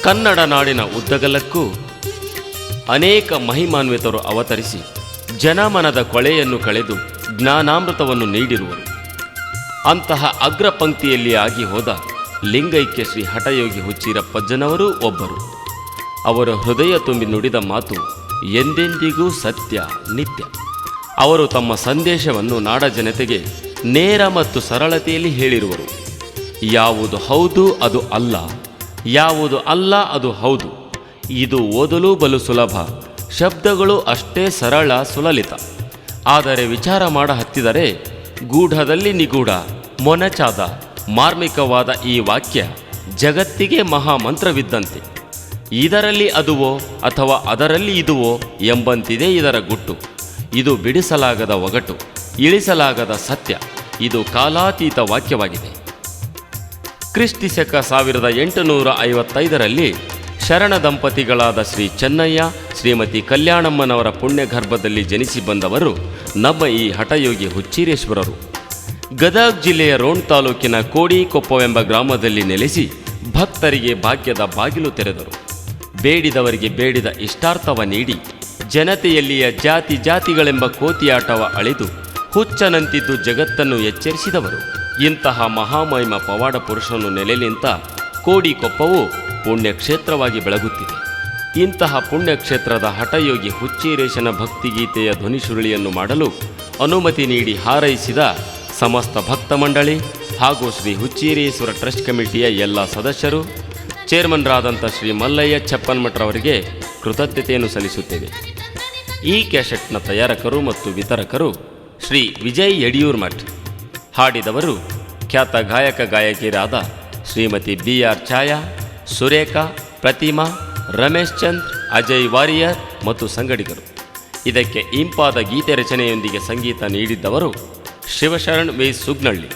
ಕನ್ನಡ ನಾಡಿನ ಉದ್ದಗಲಕ್ಕೂ ಅನೇಕ ಮಹಿಮಾನ್ವಿತರು ಅವತರಿಸಿ ಜನಮನದ ಕೊಳೆಯನ್ನು ಕಳೆದು ಜ್ಞಾನಾಮೃತವನ್ನು ನೀಡಿರುವರು. ಅಂತಹ ಅಗ್ರ ಪಂಕ್ತಿಯಲ್ಲಿ ಆಗಿ ಹೋದ ಲಿಂಗೈಕ್ಯ ಶ್ರೀ ಹಠಯೋಗಿ ಹುಚ್ಚೀರಪ್ಪಜ್ಜನವರೂ ಒಬ್ಬರು. ಅವರು ಹೃದಯ ತುಂಬಿ ನುಡಿದ ಮಾತು ಎಂದೆಂದಿಗೂ ಸತ್ಯ ನಿತ್ಯ. ಅವರು ತಮ್ಮ ಸಂದೇಶವನ್ನು ನಾಡ ಜನತೆಗೆ ನೇರ ಮತ್ತು ಸರಳತೆಯಲ್ಲಿ ಹೇಳಿರುವರು. ಯಾವುದು ಹೌದು ಅದು ಅಲ್ಲ, ಯಾವುದು ಅಲ್ಲ ಅದು ಹೌದು. ಇದು ಓದಲು ಬಲು ಸುಲಭ, ಶಬ್ದಗಳು ಅಷ್ಟೇ ಸರಳ ಸುಲಲಿತ. ಆದರೆ ವಿಚಾರ ಮಾಡ ಹತ್ತಿದರೆ ಗೂಢದಲ್ಲಿ ನಿಗೂಢ, ಮೊನಚಾದ, ಮಾರ್ಮಿಕವಾದ ಈ ವಾಕ್ಯ ಜಗತ್ತಿಗೆ ಮಹಾಮಂತ್ರವಿದ್ದಂತೆ. ಇದರಲ್ಲಿ ಅದುವೋ ಅಥವಾ ಅದರಲ್ಲಿ ಇದುವೋ ಎಂಬಂತಿದೆ ಇದರ ಗುಟ್ಟು. ಇದು ಬಿಡಿಸಲಾಗದ ಒಗಟು, ಇಳಿಸಲಾಗದ ಸತ್ಯ. ಇದು ಕಾಲಾತೀತ ವಾಕ್ಯವಾಗಿದೆ. ಕ್ರಿಸ್ತಿ ಶಕ 1855ರಲ್ಲಿ ಶರಣ ದಂಪತಿಗಳಾದ ಶ್ರೀ ಚೆನ್ನಯ್ಯ ಶ್ರೀಮತಿ ಕಲ್ಯಾಣಮ್ಮನವರ ಪುಣ್ಯಗರ್ಭದಲ್ಲಿ ಜನಿಸಿ ಬಂದವರು ನಮ್ಮ ಈ ಹಠಯೋಗಿ ಹುಚ್ಚೀರೇಶ್ವರರು. ಗದಗ ಜಿಲ್ಲೆಯ ರೋಣ ತಾಲೂಕಿನ ಕೋಡಿಕೊಪ್ಪವೆಂಬ ಗ್ರಾಮದಲ್ಲಿ ನೆಲೆಸಿ ಭಕ್ತರಿಗೆ ಭಾಗ್ಯದ ಬಾಗಿಲು ತೆರೆದರು. ಬೇಡಿದವರಿಗೆ ಬೇಡಿದ ಇಷ್ಟಾರ್ಥವ ನೀಡಿ ಜನತೆಯಲ್ಲಿಯ ಜಾತಿ ಜಾತಿಗಳೆಂಬ ಕೋತಿಯಾಟವ ಅಳೆದು ಹುಚ್ಚನಂತಿದ್ದು ಜಗತ್ತನ್ನು ಎಚ್ಚರಿಸಿದವರು. ಇಂತಹ ಮಹಾಮಹಿಮ ಪವಾಡ ಪುರುಷನು ನೆಲೆ ನಿಂತ ಕೋಡಿಕೊಪ್ಪವು ಪುಣ್ಯಕ್ಷೇತ್ರವಾಗಿ ಬೆಳಗುತ್ತಿದೆ. ಇಂತಹ ಪುಣ್ಯಕ್ಷೇತ್ರದ ಹಠಯೋಗಿ ಹುಚ್ಚೀರೇಶನ ಭಕ್ತಿಗೀತೆಯ ಧ್ವನಿಸುರುಳಿಯನ್ನು ಮಾಡಲು ಅನುಮತಿ ನೀಡಿ ಹಾರೈಸಿದ ಸಮಸ್ತ ಭಕ್ತ ಮಂಡಳಿ ಹಾಗೂ ಶ್ರೀ ಹುಚ್ಚೀರೇಶ್ವರ ಟ್ರಸ್ಟ್ ಕಮಿಟಿಯ ಎಲ್ಲ ಸದಸ್ಯರು, ಚೇರ್ಮನ್ರಾದಂಥ ಶ್ರೀ ಮಲ್ಲಯ್ಯ ಚಪ್ಪನ್ಮಠರವರಿಗೆ ಕೃತಜ್ಞತೆಯನ್ನು ಸಲ್ಲಿಸುತ್ತೇವೆ. ಈ ಕ್ಯಾಸೆಟ್ನ ತಯಾರಕರು ಮತ್ತು ವಿತರಕರು ಶ್ರೀ ವಿಜಯ್ ಯಡಿಯೂರ್ಮಠ್. ಹಾಡಿದವರು ಖ್ಯಾತ ಗಾಯಕ ಗಾಯಕಿಯರಾದ ಶ್ರೀಮತಿ BR ಛಾಯಾ, ಸುರೇಖಾ, ಪ್ರತಿಮಾ, ರಮೇಶ್ ಚಂದ್ರ, ಅಜಯ್ ವಾರಿಯರ್ ಮತ್ತು ಸಂಗಡಿಗರು. ಇದಕ್ಕೆ ಇಂಪಾದ ಗೀತೆ ರಚನೆಯೊಂದಿಗೆ ಸಂಗೀತ ನೀಡಿದ್ದವರು ಶಿವಶರಣ್ ವಿ ಸುಗ್ನಳ್ಳಿ.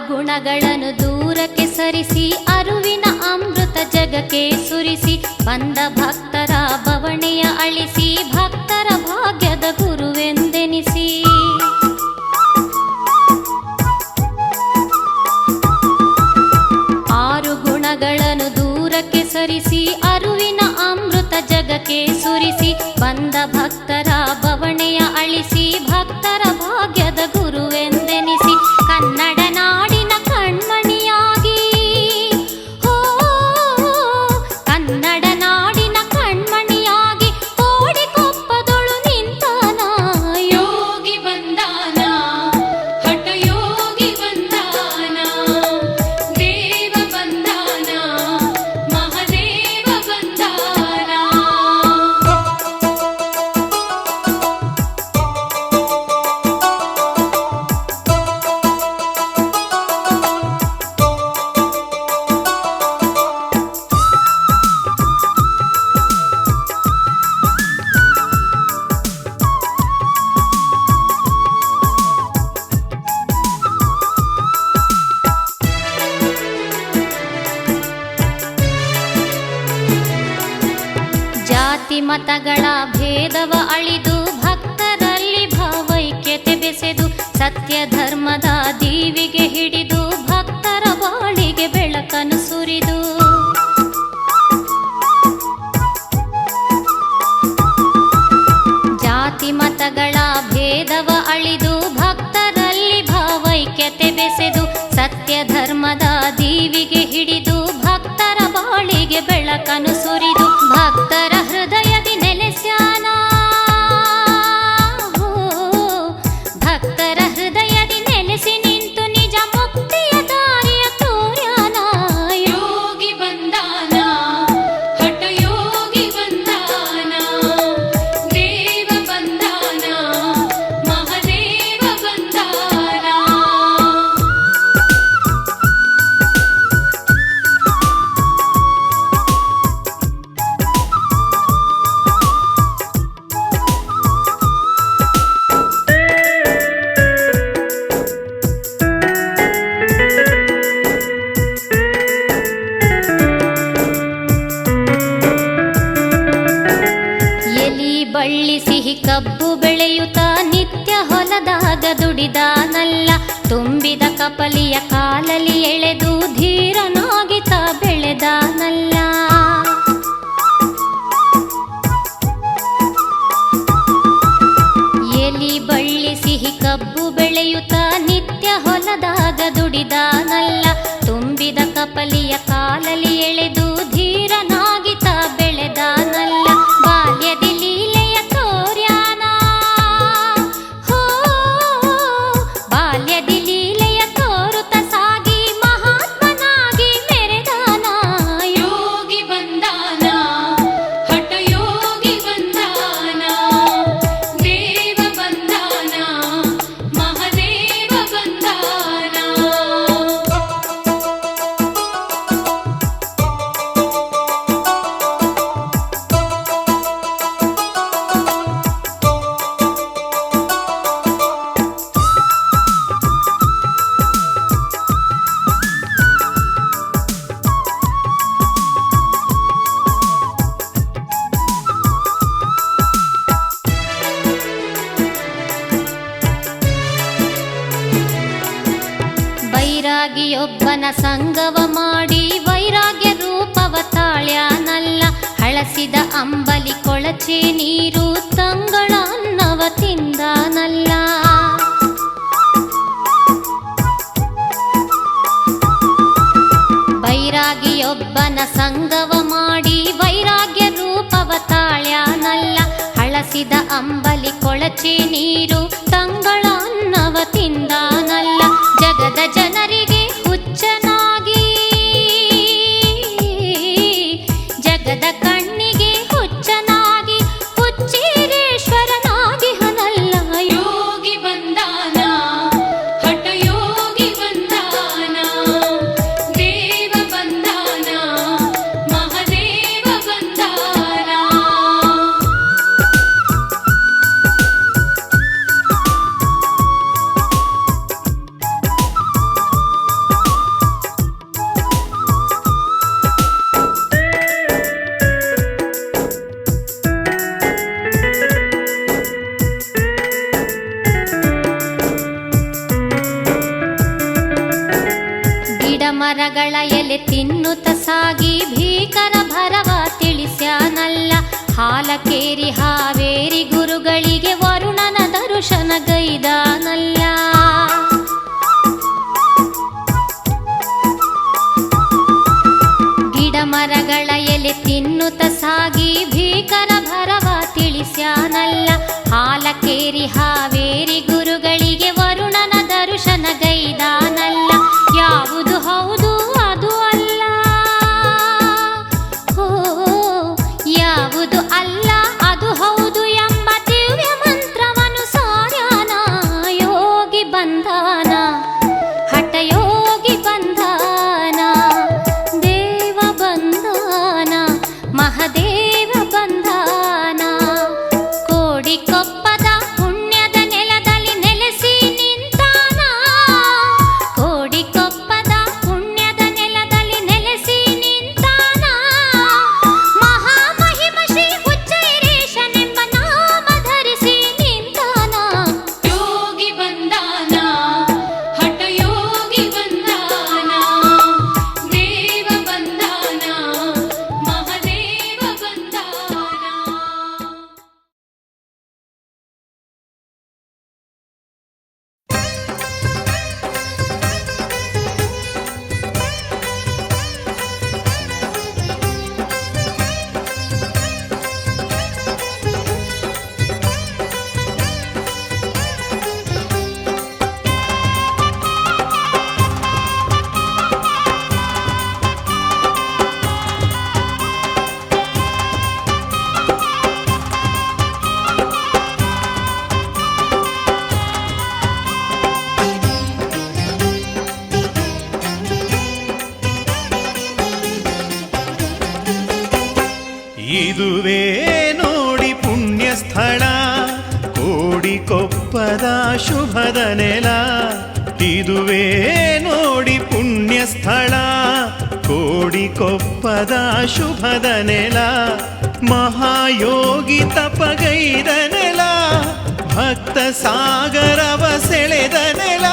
ಗುಣಗಳನ್ನು ದೂರಕ್ಕೆ ಸರಿಸಿ ಅರುವಿನ ಅಮೃತ ಜಗಕ್ಕೆ ಸುರಿಸಿ ಬಂದ ಭಕ್ತರ ಬವಣೆಯ ಅಳಿಸಿ ಭಕ್ತರ ಭಾಗ್ಯದ ಗುರುವೆಂದೆನಿಸಿ ಆರು ಗುಣಗಳನ್ನು ದೂರಕ್ಕೆ ಸರಿಸಿ ಅರುವಿನ ಅಮೃತ ಜಗಕ್ಕೆ ಸುರಿಸಿ ಬಂದ ಭಕ್ತರ ಬವಣೆಯ ಅಳಿಸಿ ಭಕ್ತರ ಭಾಗ್ಯದ ಗುರುವೆಂದೆನಿಸಿ ಕನ್ನಡ ನಾಡಿನ ಕಣ್ಮಣಿಯಾಗಿ ಕನ್ನಡ ನಾಡಿನ ಕಣ್ಮಣಿಯಾಗಿ ಕೋಡಿಕೊಪ್ಪದೊಳು ನಿಂತಾನ ಯೋಗಿ ಬಂದಾನ ಹಠಯೋಗಿ ಬಂದಾನ ದೇವ ಬಂದಾನ ಮಹಾದೇವ ಬಂದಾನ ಮತಗಳ ಭೇದವ ಅಳಿದು ಭಕ್ತರಲ್ಲಿ ಭಾವೈಕ್ಯತೆ ಬೆಸೆದು ಸತ್ಯ ಧರ್ಮದ ದೀವಿಗೆ ಹಿಡಿದು ಭಕ್ತರ ಬಾಳಿಗೆ ಬೆಳಕನ್ನು ಸುರಿದು ಜಾತಿ ಮತಗಳ ಭೇದವ ಅಳಿದು ಭಕ್ತರಲ್ಲಿ ಭಾವೈಕ್ಯತೆ ಬೆಸೆದು ಸತ್ಯ ಧರ್ಮದ ದೀವಿಗೆ ಹಿಡಿದು ಭಕ್ತರ ಬಾಳಿಗೆ ಬೆಳಕನ್ನು ಸುರಿದು ಭಕ್ತರ ಹೃದಯದಿ ನೆಲೆಸ್ಯಾನ ಭಕ್ತರ ಹೃದಯದಿ ನೆಲೆಸಿ ನಿಂತು ನಿಜ ಮುಕ್ತಿಯ ದಾರಿಯ ತೋರ್ಯಾನ ಯೋಗಿ ಬಂದಾನ ಹಠ ಯೋಗಿ ಬಂದಾನ ದೇವ ಬಂದಾನ ಮಹದೇವ ಬಂದಾನ ಎಲಿ ಬಳ್ಳಿ ಸಿಹಿ ಕಬ್ಬು ಬೆಳೆಯುತ್ತ ನಿತ್ಯ ಹೊಲದಾಗ ದುಡಿದಾನಲ್ಲ ತುಂಬಿದ ಕಪಲಿಯ ಕಾಲಲಿ ಎಳೆದು ಧೀರನಾಗಿತ ಬೆಳೆದಾನಲ್ಲ ಎಲಿ ಬಳ್ಳಿ ಸಿಹಿ ಕಬ್ಬು ಬೆಳೆಯುತ್ತ ನಿತ್ಯ ಹೊಲದಾಗ ದುಡಿದಾನಲ್ಲ ತುಂಬಿದ ಕಪಲಿಯ ಕಾಲಲಿ ಎಳೆದು ಧೀರನಾಗಿತ ಬೆಳೆದಾನಲ್ಲ ಬಾಲ್ಯದಿ ಲೀಲೆಯ ತೋರ್ಯಾನ ಹೋ ಬಾಲ್ಯದಿ ಲೀಲೆಯ ತೋರುತ್ತ ಸಾಗಿ ಮಹಾತ್ಮನಾಗಿ ಮೆರೆದಾನ ಯೋಗಿ ಬಂದಾನ ಹಠ ಯೋಗಿ ಬಂದಾನ ದೇವ ಬಂದಾನ ಮಹದೇವ ಬಂದಾನ ವೈರಾಗಿಯೊಬ್ಬನ ಸಂಗವ ಮಾಡಿ ವೈರಾಗ್ಯ ರೂಪವ ತಾಳ್ಯಾನಲ್ಲ ಹಳಸಿದ ಅಂಬಲಿ ಕೊಳಚೆ ನೀರು ತಂಗಳ ಅನ್ನವ ತಿಂದಾನಲ್ಲ ವೈರಾಗಿಯೊಬ್ಬನ ಸಂಗವ ಮಾಡಿ ವೈರಾಗ್ಯ ರೂಪವ ತಾಳ್ಯಾನಲ್ಲ ಹಳಸಿದ ಅಂಬಲಿ ಕೊಳಚೆ ನೀರು ತಂಗಳ ಅನ್ನವ ತಿಂದಾನಲ್ಲ ಜಗದ ಜನರಿಗೆ ಹುಚ್ಚನಾಗಿ ಜಗದ ಕಣ್ಣಿಗೆ ಹುಚ್ಚನಾಗಿ ಹುಚ್ಚೀರೇಶ್ವರನಾಗಿ ಹನಲ್ಲ ಯೋಗಿ ಬಂದಾನ ಹಠ ಯೋಗಿ ಬಂದಾನ ದೇವ ಬಂದಾನ ಮಹದೇವ ಬಂದಾನ ಗಿಡ ಮರಗಳ ಎಲೆ ತಿನ್ನುತ್ತ ಸಾಗಿ ಭೀಕರ ಭರವ ತಿಳಿಸ್ಯಾನಲ್ಲ ಹಾಲಕೇರಿ ಹಾವೇರಿ ಗುರುಗಳಿಗೆ ವರುಣನ ದರ್ಶನ ಗೈದಾನಲ್ಲ ಗಿಡ ಮರಗಳ ಎಲೆ ತಿನ್ನುತ್ತ ಸಾಗಿ ಭೀಕರ ಭರವ ತಿಳಿಸ್ಯಾನಲ್ಲ ಹಾಲಕೇರಿ ಹಾವೇರಿ ಗುರುಗಳಿಗೆ ವರುಣನ ದರ್ಶನ ಗೈದಾನಲ್ಲ ಯಾವುದು ಹೌದು ಅದು ಅಲ್ಲ ಹೋ ಯಾವುದು ಅಲ್ಲ ಅದು ಹೌದು ಎಂಬ ದಿವ್ಯ ಮಂತ್ರವನ್ನು ಸಾರ್ಯಾನ ಯೋಗಿ ಬಂದಾನ ಹಠ ಯೋಗಿ ಬಂದಾನ ದೇವ ಬಂದಾನ ಮಹದೇವ ಬಂದಾನ ಕೋಡಿ ಕೊಪ್ಪದ ಪುಣ್ಯದ ನೆಲದಲ್ಲಿ ಕೋಡಿಕೊಪ್ಪದ ಶುಭದ ನೆಲ, ಇದುವೇ ನೋಡಿ ಪುಣ್ಯ ಸ್ಥಳ. ಕೋಡಿಕೊಪ್ಪದ ಶುಭದ ನೆಲ, ಮಹಾಯೋಗಿ ತಪಗೈದ ನೆಲ, ಭಕ್ತ ಸಾಗರವ ಸೆಳೆದ ನೆಲ,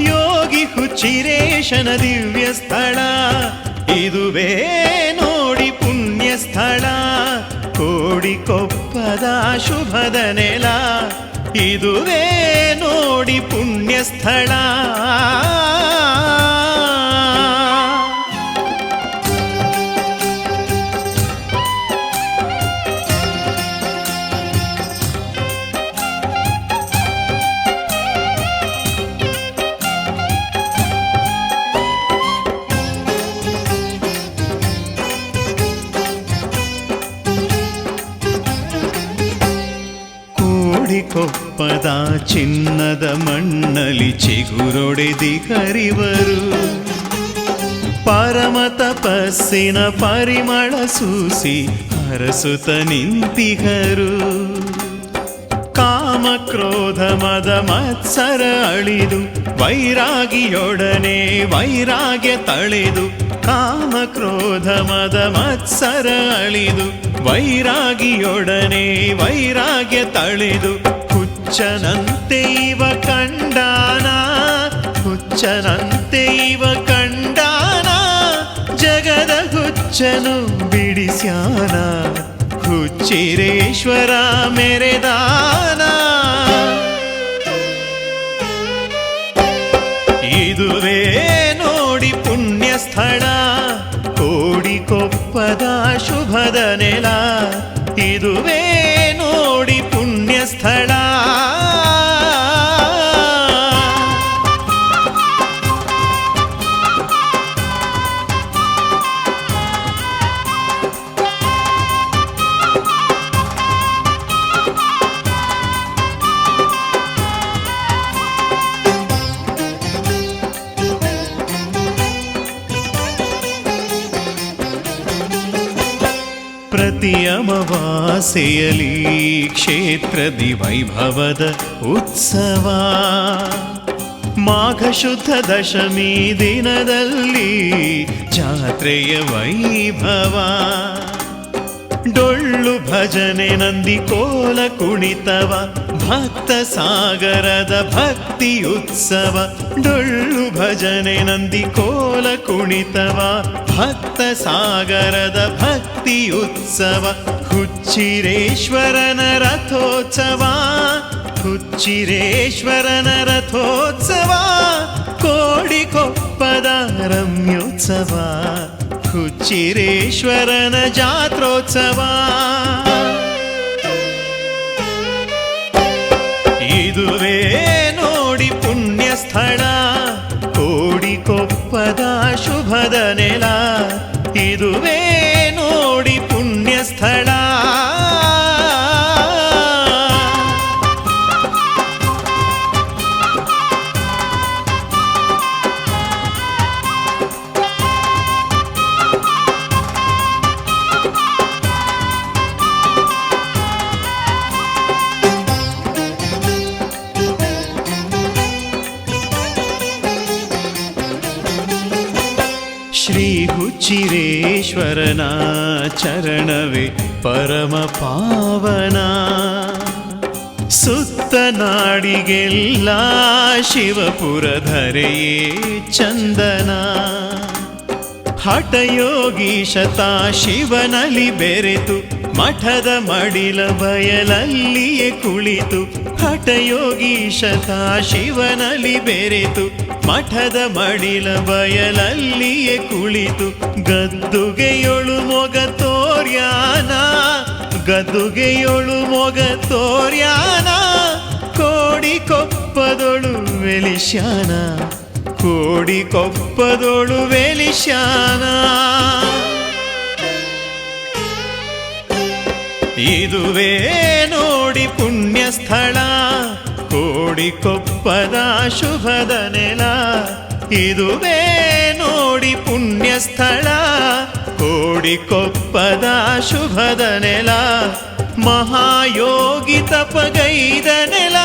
ಯೋಗಿ ಹುಚ್ಚಿರೇಶನ ದಿವ್ಯ ಸ್ಥಳ. ಇದುವೇ ನೋಡಿ ಪುಣ್ಯ ಸ್ಥಳ. ಕೋಡಿಕೊಪ್ಪದ ಶುಭದ ನೆಲ, ಇದುವೇ ನೋಡಿ ಪುಣ್ಯ ಸ್ಥಳ. ಕೋಡಿಕೊಪ್ಪದ ಚಿನ್ನದ ಮಣ್ಣಲಿ ಚಿಗುರೊಡೆದಿ ಹರಿವರು, ಪರಮ ತಪಸ್ಸಿನ ಪರಿಮಳ ಸೂಸಿ ಹರಸುತ್ತ ನಿಂತಿಹರು. ಕಾಮ ಕ್ರೋಧ ಮದ ಮತ್ಸರ ಅಳಿದು ವೈರಾಗಿಯೊಡನೆ ವೈರಾಗ್ಯ ತಳೆದು, ಕಾಮ ಕ್ರೋಧ ಮದ ಮತ್ಸರ ಅಳಿದು ವೈರಾಗಿಯೊಡನೆ ವೈರಾಗ್ಯ ತಳೆದು, ಹುಚ್ಚನಂತೆ ಇವ ಕಂಡಾನ, ಹುಚ್ಚನಂತೆ ಇವ ಕಂಡಾನ, ಜಗದ ಹುಚ್ಚನು ಬಿಡಿಸ್ಯಾನ, ಹುಚ್ಚಿರೇಶ್ವರ ಮೆರೆದಾನ. ಇದುವೇ ನೋಡಿ ಪುಣ್ಯ ಸ್ಥಳ. ಕೋಡಿಕೊಪ್ಪದ ಶುಭದ ನೆಲ, ಇದುವೇ ನೋಡಿ ಪುಣ್ಯ ಸ್ಥಳ. ಪ್ರತಿ ಅಮಾವಾಸ್ಯೆಯಲ್ಲಿ ಕ್ಷೇತ್ರದಿ ವೈಭವದ ಉತ್ಸವ, ಮಾಘ ಶುದ್ಧ ದಶಮಿ ದಿನದಲ್ಲಿ ಜಾತ್ರೆಯ ವೈಭವ. ಡೊಳ್ಳು ಭಜನೆ ನಂದಿ ಕೋಲ ಕುಣಿತವ, ಭಕ್ತ ಸಾಗರದ ಭಕ್ತಿ ಉತ್ಸವ. ಡೊಳ್ಳು ಭಜನೆ ನಂದಿ ಕೋಲ ಕುಣಿತವ, ಭಕ್ತ ಸಾಗರದ ಭಕ್ತಿ ಉತ್ಸವ. ಹುಚ್ಚಿರೇಶ್ವರನ ರಥೋತ್ಸವ, ಹುಚ್ಚಿರೇಶ್ವರನ ರಥೋತ್ಸವ. ಕೋಡಿಕೊಪ್ಪದ ರಮ್ಯೋತ್ಸವ, ಹುಚ್ಚಿರೇಶ್ವರನ ಜಾತ್ರೋತ್ಸವ. ಇದುವೇ ನೋಡಿ ಪುಣ್ಯ ಸ್ಥಳ. ಕೋಡಿಕೊಪ್ಪದ ಶುಭದ ನೆಲ, ಇದುವೇ ನೋಡಿ ಪುಣ್ಯ ಸ್ಥಳ. ಶ್ರೀ ಹುಚ್ಚಿರೇಶ್ವರನ ಚರಣವೇ ಪರಮ ಪಾವನ. ಸುತ್ತ ನಾಡಿಗೆಲ್ಲ ಶಿವಪುರಧರೆಯೇ ಚಂದನ. ಹಠಯೋಗೀಶತ ಶಿವನಲ್ಲಿ ಬೆರೆತು ಮಠದ ಮಡಿಲ ಬಯಲಲ್ಲಿಯೇ ಕುಳಿತು. ಹಠಯೋಗೀಶತ ಶಿವನಲ್ಲಿ ಬೆರೆತು ಮಠದ ಮಡಿಲ ಬಯಲಲ್ಲಿಯೇ ಕುಳಿತು. ಗದ್ದುಗೆಯೊಳು ಮೊಗ ತೋರ್ಯಾನ, ಗದ್ದುಗೆಯೊಳು ಮೊಗ ತೋರ್ಯಾನ. ಕೋಡಿಕೊಪ್ಪದೊಳು ವೆಲಿಶ್ಯಾನ, ಕೋಡಿಕೊಪ್ಪದೊಳು ವೆಲಿಶ್ಯಾನ. ಇದುವೇ ನೋಡಿ ಪುಣ್ಯ ಸ್ಥಳ. ಕೋಡಿಕೊಪ್ಪದ ಶುಭದ ನೆಲ, ಇದುವೇ ನೋಡಿ ಪುಣ್ಯ ಸ್ಥಳ. ಕೋಡಿಕೊಪ್ಪದ ಶುಭದ ನೆಲ, ಮಹಾಯೋಗಿ ತಪಗೈದ ನೆಲ,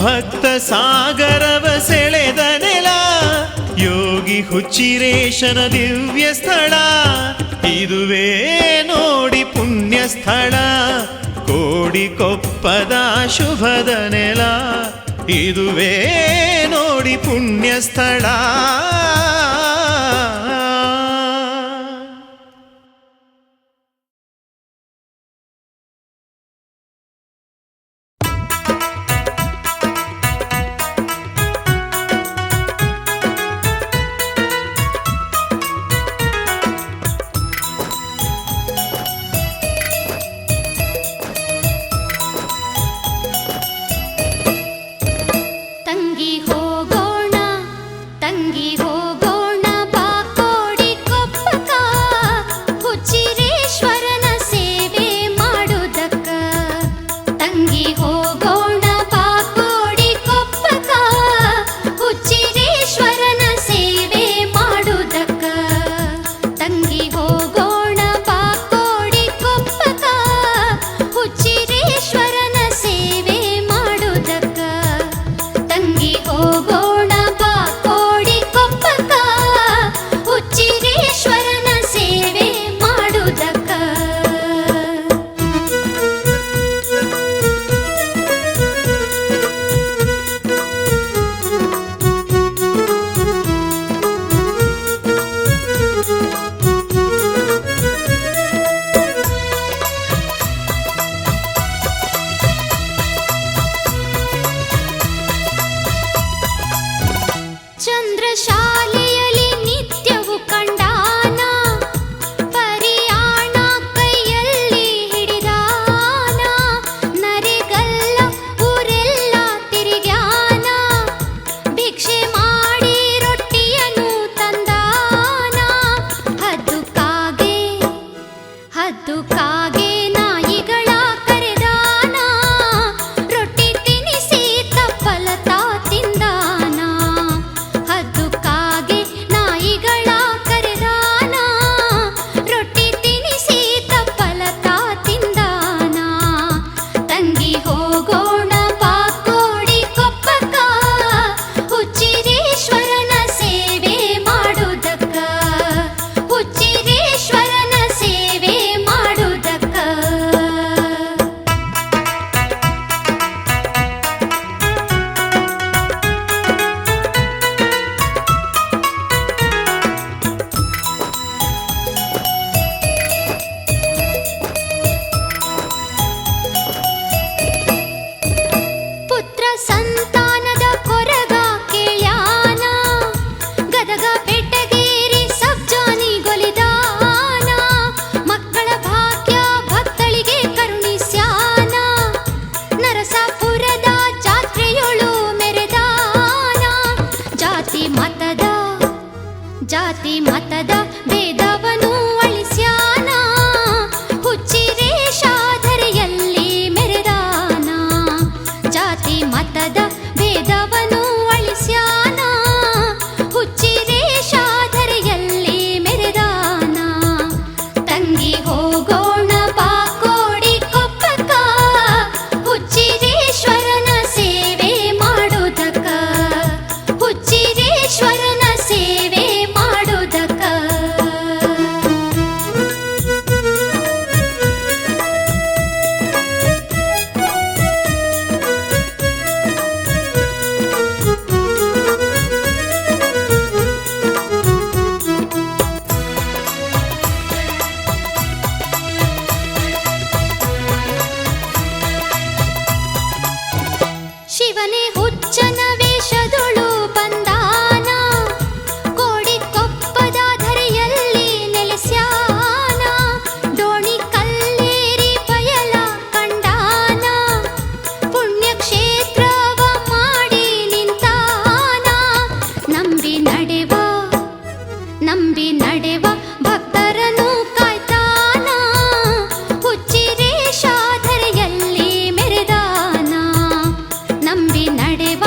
ಭಕ್ತ ಸಾಗರವ ಸೆಳೆದ ನೆಲ, ಯೋಗಿ ಹುಚ್ಚಿರೇಶನ ದಿವ್ಯ ಸ್ಥಳ. ಇದುವೇ ನೋಡಿ ಪುಣ್ಯ ಸ್ಥಳ, ಕೋಡಿಕೊಪ್ಪದ ಶುಭದ ನೆಲ. ಇದುವೇ ನೋಡಿ ಪುಣ್ಯ ಸ್ಥಳ. ತಂಗಿ ಹೋಗೋಣ ತಂಗಿ ಹೋಗೋಣ ಬಾ ಕೋಡಿಕೊಪ್ಪಕ, ಹುಚ್ಚಿರೇಶ್ವರನ ಸೇವೆ ಮಾಡುವುದಕ್ಕ. ತಂಗಿ ಹೋಗೋಣ ಬಾ ಕೋಡಿಕೊಪ್ಪಕ, ಹುಚ್ಚಿರೇಶ್ವರನ ಸೇವೆ ಮಾಡುವುದಕ್ಕ. ತಂಗಿ ಹೋಗೋಣ ಬಾ ಕೋಡಿಕೊಪ್ಪಕ, ಹುಚ್ಚಿರೇಶ್ವರನ ಸೇವೆ ಮಾಡುವುದಕ್ಕ. ತಂಗಿ ಹೋಗೋಣ ಬಾ ಕೋಡಿಕೊಪ್ಪಕ, ಹುಚ್ಚಿರೇಶ್ವರನ ಸೇವೆ ಮಾಡುವುದಕ್ಕ. ಚಂದ್ರಶಾಲೆಯಲ್ಲಿ ನಿತ್ಯವು ಕಂಡಾನ, ಪರಿಯಾಣ ಕೈಯಲ್ಲಿ ಹಿಡಿದಾನ. ನರೆಗಲ್ಲ ಊರೆಲ್ಲ ತಿರುಗ್ಯಾನ, ಭಿಕ್ಷೆ ಮಾಡಿ ರೊಟ್ಟಿಯನ್ನು ತಂದಾನ. ಹದ್ದು ಕಾಗೆ ನಾಯಿಗಳ ಕರೆದಾನ, ರೊಟ್ಟಿ ತಿನಿಸಿ ತಪ್ಪಲತ ತಿಂದಾನ. ಹದ್ದು ಕಾಗೆ ನಾಯಿಗಳ ಕರೆದಾನ, ರೊಟ್ಟಿ ತಿನಿಸಿ ತಪ್ಪಲತ ತಿಂದಾನ. ತಂಗಿ ಹೋಗೋಣ ಬಾ ಕೋಡಿಕೊಪ್ಪಕ, ಹುಚ್ಚಿರೇಶ್ವರನ ಸೇವೆ ಮಾಡುವುದಕ್ಕ. ಹುಚ್ಚಿರೇಶ್ವರನ ಸೇವೆ ಮಾಡುವುದಕ್ಕ. ಪುತ್ರ ಸಂತಾನದ ಕೊರಗ ಕೇಳ್ಯಾನ, ಗದಗ ಬೆಟ್ಟಗೇರಿ ಸಬ್ಜಾನಿ ಗೊಲಿದಾನ. ಮಕ್ಕಳ ಭಾಗ್ಯ ಭಕ್ತಳಿಗೆ ಕರುಣಿಸ್ಯಾನ, ನರಸಾಪುರದ ಜಾತ್ರೆಯೊಳು ಮೆರೆದಾನ. ಜಾತಿ ಮತದ ಭೇದವನ್ನು ಅಳಿಸ್ಯಾನ, ಹುಚ್ಚಿರೇಶಾಧರೆಯಲ್ಲಿ ಮೆರೆದಾನ. ಜಾತಿ ಮತದ ಭೇದವನ್ನು ಅಳಿಸ್ಯಾನ, ಹುಚ್ಚಿರೇಶಾಧರೆಯಲ್ಲಿ ಮೆರೆದಾನ. ತಂಗಿ ಹೋಗೋಣ ಬಾ ಕೋಡಿಕೊಪ್ಪಕ, ಹುಚ್ಚಿರೇಶ್ವರನ ಸೇವೆ ಮಾಡುವುದಕ್ಕ. ಹುಚ್ಚಿರೇಶ್ವರನ ಸೇವೆ ಮಾಡುವುದಕ್ಕ. ಶಿವನೇ ಹುಚ್ಚನ ವೇಷದೊಳು ಬಂದಾನ, ಕೋಡಿಕೊಪ್ಪದ ಧರೆಯಲ್ಲಿ ನೆಲೆಸ್ಯಾನ. ಡೋಣಿ ಕಲ್ಲೇರಿ ಬಯಲ ಕಂಡಾನ, ಪುಣ್ಯಕ್ಷೇತ್ರವ ಮಾಡಿ ನಿಂತಾನ. ನಂಬಿ ನಡೆವ ಭಕ್ತರನ್ನು ಕಾಯ್ತಾನ, ಹುಚ್ಚಿರೇಶಾಧರೆಯಲ್ಲಿ ಮೆರೆದಾನ. ನಂಬಿ ನಡೆವ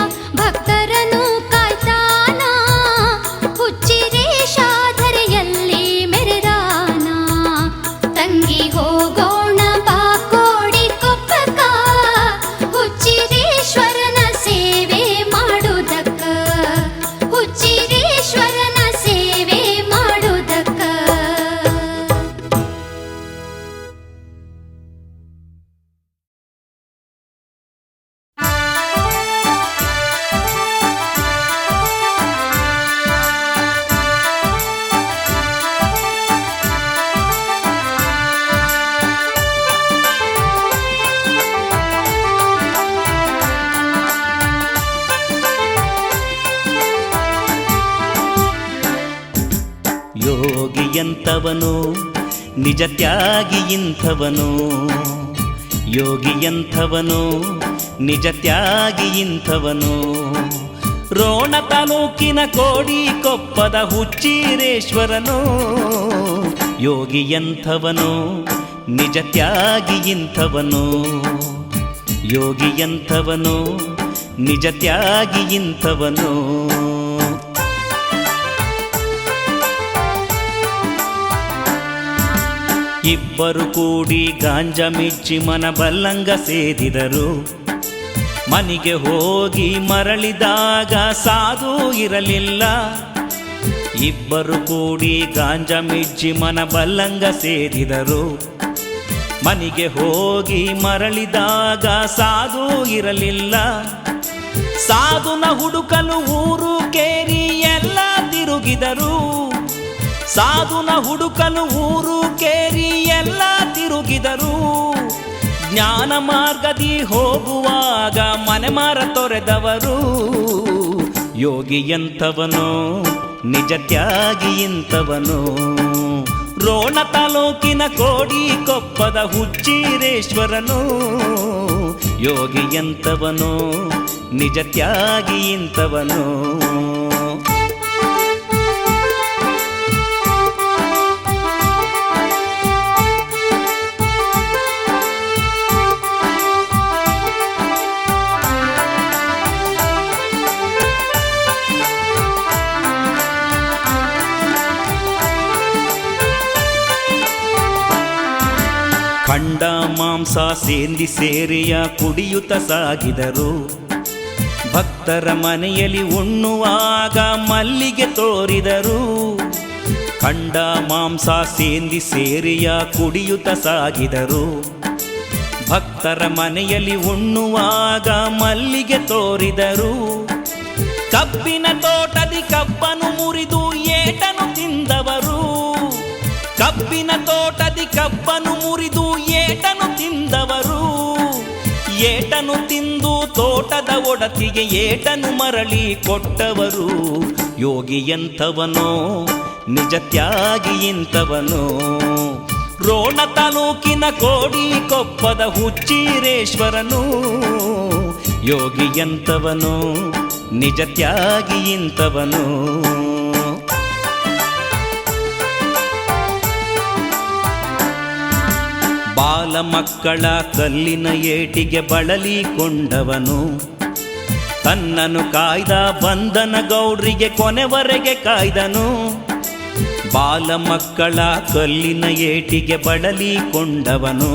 ಎಂಥವನು ನಿಜ ತ್ಯಾಗಿ ಇಂಥವನು ಯೋಗಿ ಎಂಥವನು ನಿಜ ತ್ಯಾಗಿ ಇಂಥವನು ರೋಣ ತಾಲೂಕಿನ ಕೋಡಿಕೊಪ್ಪದ ಹುಚ್ಚೀರೇಶ್ವರನು ಯೋಗಿ ಎಂಥವನು ನಿಜ ತ್ಯಾಗಿ ಇಂಥವನು ಯೋಗಿ ಎಂಥವನು ನಿಜ ತ್ಯಾಗಿ ಇಂಥವನು ಇಬ್ಬರು ಕೂಡಿ ಗಾಂಜಾ ಮಿಚ್ಚಿ ಮನ ಬಲ್ಲಂಗ ಸೇದಿದರು ಮನೆಗೆ ಹೋಗಿ ಮರಳಿದಾಗ ಸಾಧು ಇರಲಿಲ್ಲ ಇಬ್ಬರು ಕೂಡಿ ಗಾಂಜಾ ಮಿಚ್ಚಿ ಮನ ಬಲ್ಲಂಗ ಸೇದಿದರು ಮನೆಗೆ ಹೋಗಿ ಮರಳಿದಾಗ ಸಾಧು ಇರಲಿಲ್ಲ ಸಾಧುನ ಹುಡುಕಲು ಊರು ಕೇರಿ ಎಲ್ಲ ತಿರುಗಿದರು ಸಾಧುನ ಹುಡುಕಲು ಊರು ಕೇರಿ ಎಲ್ಲ ತಿರುಗಿದರು ಜ್ಞಾನ ಮಾರ್ಗದಿ ಹೋಗುವಾಗ ಮನೆ ಮಾರ ತೊರೆದವರು ಯೋಗಿ ಎಂಥವನು ನಿಜ ತ್ಯಾಗಿ ಇಂಥವನು ರೋಣ ತಾಲೂಕಿನ ಕೋಡಿಕೊಪ್ಪದ ಹುಚ್ಚೀರೇಶ್ವರನು ಯೋಗಿ ಎಂಥವನು ನಿಜ ತ್ಯಾಗಿ ಇಂಥವನು ಖಂಡ ಮಾಂಸ ಸೇಂದಿ ಸೇರಿಯ ಕುಡಿಯುತ್ತ ಸಾಗಿದರು ಭಕ್ತರ ಮನೆಯಲ್ಲಿ ಉಣ್ಣುವಾಗ ಮಲ್ಲಿಗೆ ತೋರಿದರು ಖಂಡ ಮಾಂಸ ಸೇಂದಿ ಸೇರಿಯ ಕುಡಿಯುತ್ತ ಸಾಗಿದರು ಭಕ್ತರ ಮನೆಯಲ್ಲಿ ಉಣ್ಣುವಾಗ ಮಲ್ಲಿಗೆ ತೋರಿದರು ಕಬ್ಬಿನ ತೋಟದಿ ಕಬ್ಬನು ಮುರಿದು ಏಟನು ತಿಂದವರು ಕಬ್ಬಿನ ತೋಟದಿ ಕಬ್ಬನು ಮುರಿದು ಏಟನು ತಿಂದವರು ಏಟನು ತಿಂದು ತೋಟದ ಒಡತಿಗೆ ಏಟನು ಮರಳಿ ಕೊಟ್ಟವರು ಯೋಗಿ ಎಂಥವನೋ ನಿಜ ತ್ಯಾಗಿ ಇಂಥವನೋ ರೋಣ ತಾಲೂಕಿನ ಕೋಡಿಕೊಪ್ಪದ ಹುಚ್ಚೀರೇಶ್ವರನು ಯೋಗಿ ಎಂಥವನೋ ನಿಜ ತ್ಯಾಗಿ ಇಂಥವನು ಬಾಲ ಮಕ್ಕಳ ಕಲ್ಲಿನ ಏಟಿಗೆ ಬಳಲಿಕೊಂಡವನು ತನ್ನನ್ನು ಕಾಯ್ದ ಬಂಧನ ಗೌಡ್ರಿಗೆ ಕೊನೆವರೆಗೆ ಕಾಯ್ದನು ಬಾಲ ಮಕ್ಕಳ ಕಲ್ಲಿನ ಏಟಿಗೆ ಬಳಲಿಕೊಂಡವನು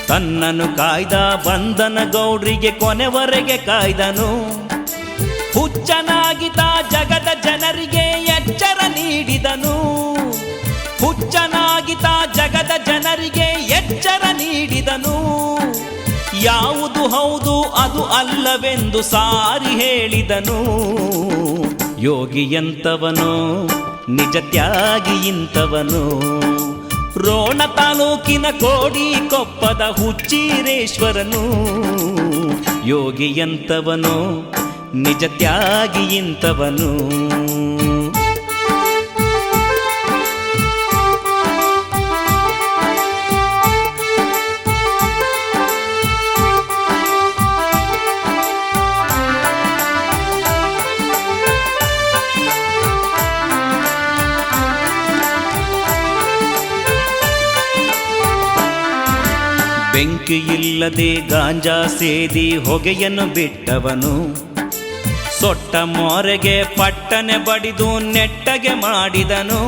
ತನ್ನನ್ನು ಕಾಯ್ದ ಬಂಧನ ಗೌಡ್ರಿಗೆ ಕೊನೆವರೆಗೆ ಕಾಯ್ದನು ಹುಚ್ಚನಾಗಿತ ಜಗದ ಜನರಿಗೆ ಎಚ್ಚರ ನೀಡಿದನು ಹುಚ್ಚನಾಗಿತ ಜಗದ ಜನರಿಗೆ ಎಚ್ಚರ ನೀಡಿದನು ಯಾವುದು ಹೌದು ಅದು ಅಲ್ಲವೆಂದು ಸಾರಿ ಹೇಳಿದನು ಯೋಗಿ ಎಂಥವನು ನಿಜ ತ್ಯಾಗಿ ಇಂಥವನು ರೋಣ ತಾಲೂಕಿನ ಕೋಡಿಕೊಪ್ಪದ ಹುಚ್ಚೀರೇಶ್ವರನು ಯೋಗಿ ಎಂಥವನು ನಿಜ ತ್ಯಾಗಿ ಇಂಥವನು ಬೆಂಕಿಯಿಲ್ಲದೆ ಗಾಂಜಾ ಸೇದಿ ಹೊಗೆಯನ್ನು ಬಿಟ್ಟವನು ಸೊಟ್ಟ ಮೊರೆಗೆ ಪಟ್ಟನೆ ಬಡಿದು ನೆಟ್ಟಗೆ ಮಾಡಿದನು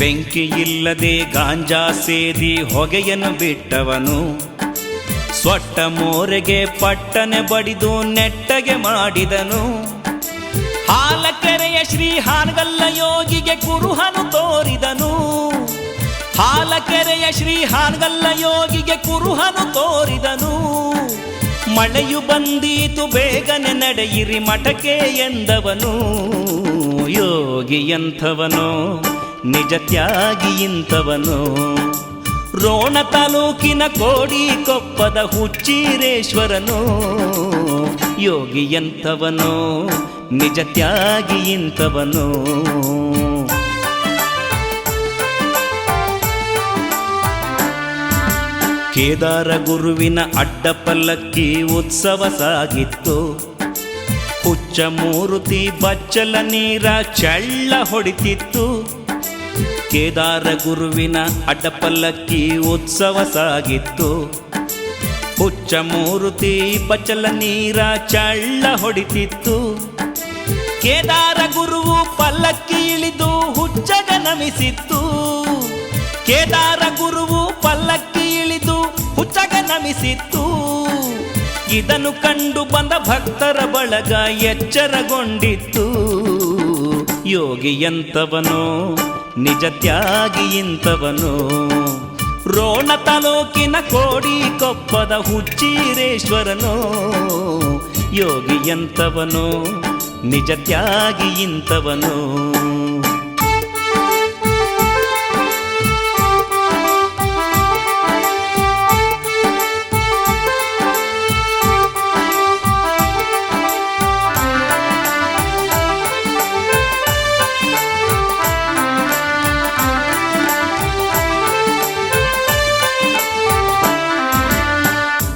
ಬೆಂಕಿಯಿಲ್ಲದೆ ಗಾಂಜಾ ಸೇದಿ ಹೊಗೆಯನ್ನು ಬಿಟ್ಟವನು ಸೊಟ್ಟ ಮೋರೆಗೆ ಪಟ್ಟನೆ ಬಡಿದು ನೆಟ್ಟಗೆ ಮಾಡಿದನು ಹಾಲಕೆರೆಯ ಶ್ರೀ ಹಾನಗಲ್ಲ ಯೋಗಿಗೆ ಕುರುಹನು ತೋರಿದನು ಹಾಲಕೆರೆಯ ಶ್ರೀ ಹಾನಗಲ್ಲ ಯೋಗಿಗೆ ಕುರುಹನು ತೋರಿದನು ಮಳೆಯು ಬಂದೀತು ಬೇಗನೆ ನಡೆಯಿರಿ ಮಠಕ್ಕೆ ಎಂದವನು ಯೋಗಿ ಎಂಥವನೋ ನಿಜ ತ್ಯಾಗಿ ಇಂಥವನು ರೋಣ ತಾಲೂಕಿನ ಕೋಡಿಕೊಪ್ಪದ ಹುಚ್ಚೀರೇಶ್ವರನು ಯೋಗಿ ಎಂಥವನು ನಿಜ ತ್ಯಾಗಿ ಇಂಥವನು ಕೇದಾರ ಗುರುವಿನ ಅಡ್ಡಪಲ್ಲಕ್ಕಿ ಉತ್ಸವ ಸಾಗಿತ್ತು. ಹುಚ್ಚ ಮೂರುತಿ ಬಚ್ಚಲ ನೀರ ಚಳ್ಳ ಹೊಡಿತಿತ್ತು. ಕೇದಾರ ಗುರುವಿನ ಅಡ್ಡಪಲ್ಲಕ್ಕಿ ಉತ್ಸವ ಸಾಗಿತ್ತು. ಹುಚ್ಚ ಮೂರುತಿ ಬಚ್ಚಲ ನೀರ ಚಳ್ಳ ಹೊಡಿತಿತ್ತು. ಕೇದಾರ ಗುರುವು ಪಲ್ಲಕ್ಕಿ ಇಳಿದು ಹುಚ್ಚಗ ನಮಿಸಿತ್ತು. ಕೇದಾರ ಗುರುವು ಪಲ್ಲಕ್ಕಿ ಇಳಿದು ಹುಚ್ಚಗ ನಮಿಸಿತ್ತು. ಇದನ್ನು ಕಂಡು ಬಂದ ಭಕ್ತರ ಬಳಗ ಎಚ್ಚರಗೊಂಡಿತ್ತು. ಯೋಗಿ ಎಂತವನೋ ನಿಜ ತ್ಯಾಗಿ ಇಂತವನೋ, ರೋಣ ತಾಲೂಕಿನ ಕೋಡಿ ಕೊಪ್ಪದ ಹುಚ್ಚೀರೇಶ್ವರನೋ. ಯೋಗಿ ಎಂತವನೋ ನಿಜ ತ್ಯಾಗಿ ಇಂತವನೋ.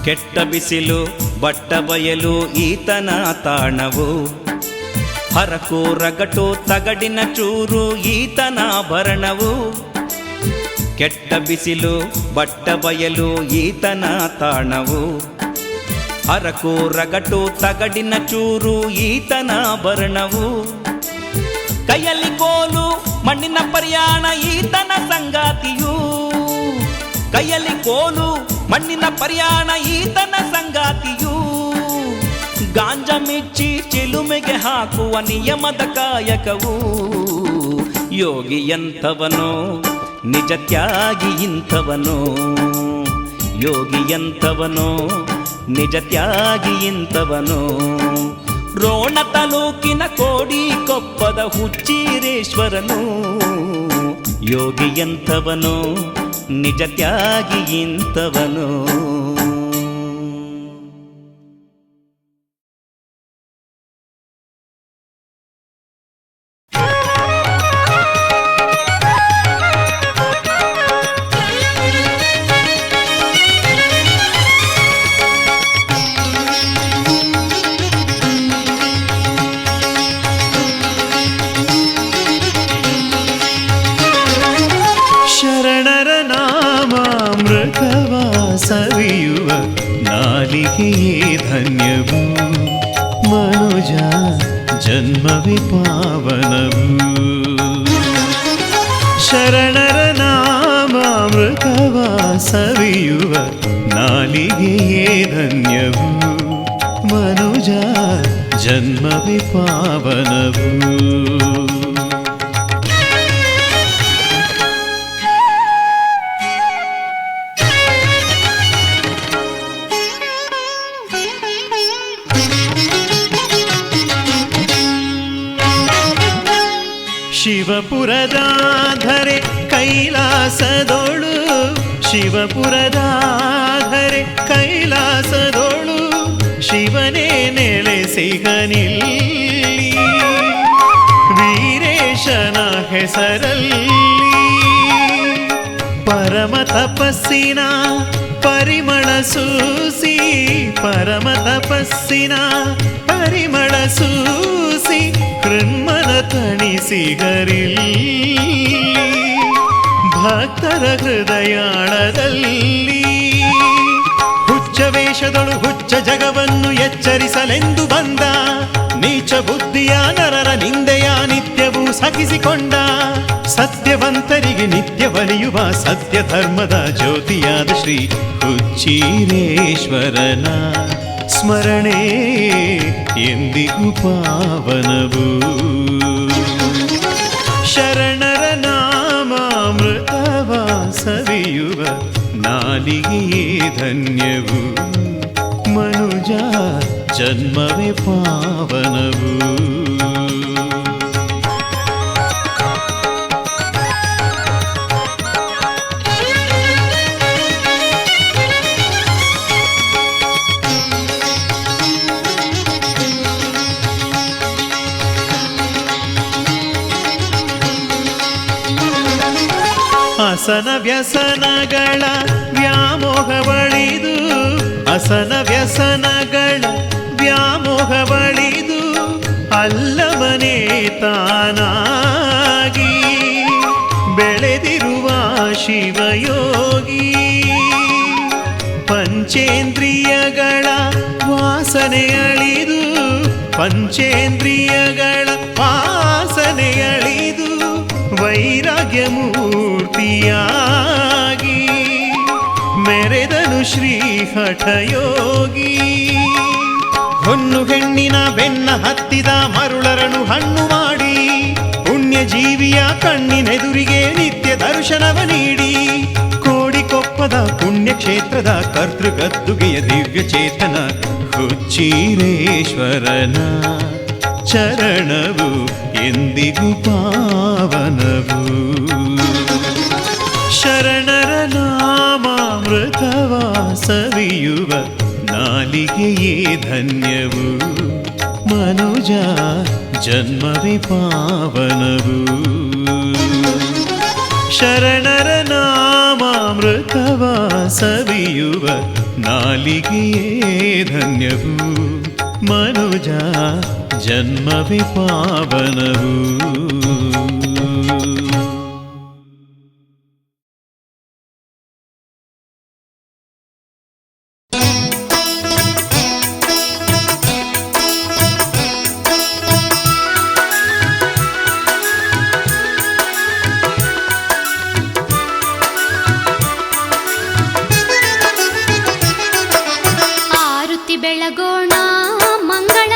ಕೆಟ್ಟ ಬಿಸಿಲು ಬಟ್ಟ ಬಯಲು ಈತನ ತಾಣವು. ಹರಕು ರಗಟು ತಗಡಿನ ಚೂರು ಈತನ ಭರಣವು. ಕೆಟ್ಟ ಬಿಸಿಲು ಬಟ್ಟ ಬಯಲು ಈತನ ತಾಣವು. ಹರಕು ರಗಟು ತಗಡಿನ ಚೂರು ಈತನ ಭರಣವು. ಕೈಯಲ್ಲಿ ಕೋಲು ಮಣ್ಣಿನ ಪ್ರಯಾಣ ಈತನ ಸಂಗಾತಿಯು. ಕೈಯಲ್ಲಿ ಕೋಲು ಮಣ್ಣಿನ ಪ್ರಯಾಣ ಈತನ ಸಂಗಾತಿಯು. ಗಾಂಜ ಮಿಚ್ಚಿ ಚಿಲುಮೆಗೆ ಹಾಕುವ ನಿಯಮದ ಕಾಯಕವು. ಯೋಗಿ ಎಂಥವನೋ ನಿಜ ತ್ಯಾಗಿ ಇಂಥವನೋ. ಯೋಗಿ ಎಂಥವನೋ ನಿಜ ತ್ಯಾಗಿ ಇಂಥವನೋ. ರೋಣ ತಾಲೂಕಿನ ಕೋಡಿ ಕೊಪ್ಪದ ಹುಚ್ಚೀರೇಶ್ವರನು. ಯೋಗಿ ಎಂಥವನೋ ನಿಜ ತ್ಯಾಗಿ ಇಂಥವನೋ. ಶರಣರ ನಾಮಾಮೃತವ ಸವಿಯುವ ನಾಲಿಗೆಯೇ ಧನ್ಯವು. ಮನುಜ ಜನ್ಮವೇ ಪಾವನವು. ಶರಣರ ನಾಮಾಮೃತವ ಸವಿಯುವ ನಾಲಿಗೆಯೇ ಧನ್ಯವು. ಮನುಜ ಜನ್ಮವೇ ಪಾವನವು. ಶಿವಪುರದಾಧರೆ ಕೈಲಾಸದೋಳು. ಶಿವಪುರದಾಧರೆ ಕೈಲಾಸದೋಳು. ಶಿವನೇ ನೆಲೆಸಿಗನಿಲ್ಲಿ ವೀರೇಶನ ಹೆಸರಲ್ಲಿ. ಪರಮ ತಪಸ್ಸಿನ ಪರಿಮಳ ಸೂಸಿ. ಪರಮ ತಪಸ್ಸಿನ ಪರಿಮಳ ಸೂಸಿ. ಕೃನ್ಮನ ತಣಿಸಿಗರಿಲ್ಲಿ ಭಕ್ತರ ಹೃದಯಾಳದಲ್ಲಿ. ಹುಚ್ಚ ವೇಷದೊಳು ಹುಚ್ಚ ಜಗವನ್ನು ಎಚ್ಚರಿಸಲೆಂದು ಬಂದ. ನೀಚ ಬುದ್ಧಿಯ ನರರ ನಿಂದೆಯ ನಿತ್ಯವೂ ಸಹಿಸಿಕೊಂಡ. ಸತ್ಯವಂತರಿಗೆ ನಿತ್ಯ ಒಲಿಯುವ ಸತ್ಯ ಧರ್ಮದ ಜ್ಯೋತಿಯಾದ ಶ್ರೀ ಹುಚ್ಚೀರೇಶ್ವರನ ಸ್ಮರಣೆ ಎಂದಿಗೂ ಪಾವನವು. ಶರಣರ ನಾಮಾಮೃತವ ಸವಿಯುವ ನಾಲಿಗೆಯೇ ಧನ್ಯವು. ಮನುಜ ಜನ್ಮವೇ ಪಾವನವು. ಅಸನ ವ್ಯಸನಗಳ ವ್ಯಾಮೋಹವಳಿದು, ಅಸನ ವ್ಯಸನಗಳ ವ್ಯಾಮೋಹವಳಿದು ಅಲ್ಲಮನೇ ತಾನಾಗಿ ಬೆಳೆದಿರುವ ಶಿವಯೋಗಿ. ಪಂಚೇಂದ್ರಿಯಗಳ ವಾಸನೆ ಅಳಿದು, ಪಂಚೇಂದ್ರಿಯಗಳ ವಾಸನೆ ಅಳಿದು ವೈರಾಗ್ಯ ಮೂರ್ತಿಯಾಗಿ ಮೆರೆದನು ಶ್ರೀ ಹಠಯೋಗಿ. ಹೊನ್ನು ಹೆಣ್ಣಿನ ಬೆನ್ನ ಹತ್ತಿದ ಮರುಳರನು ಹಣ್ಣು ಮಾಡಿ, ಪುಣ್ಯ ಜೀವಿಯ ಕಣ್ಣಿನೆದುರಿಗೆ ನಿತ್ಯ ದರ್ಶನವ ನೀಡಿ, ಕೋಡಿಕೊಪ್ಪದ ಪುಣ್ಯಕ್ಷೇತ್ರದ ಕರ್ತೃಗದ್ದುಗೆಯ ದಿವ್ಯ ಚೇತನ ಹುಚ್ಚೀರೇಶ್ವರನ ಚರಣವು ಎಂದಿಗೂ ಪಾವನವು. ಶರಣರ ನಾಮಾಮೃತವ ಸವಿಯುವ ನಾಲಿಗೆಯೇ ಧನ್ಯವು, ಮನುಜ ಜನ್ಮವೇ ಪಾವನವು. ಶರಣರ ನಾಮಾಮೃತವ ಸವಿಯುವ ನಾಲಿಗೆಯೇ ಧನ್ಯವು, ಮನುಜ ಜನ್ಮವೇ ಪಾವನವು. ಆರುತಿ ಬೆಳಗೋಣ ಮಂಗಳ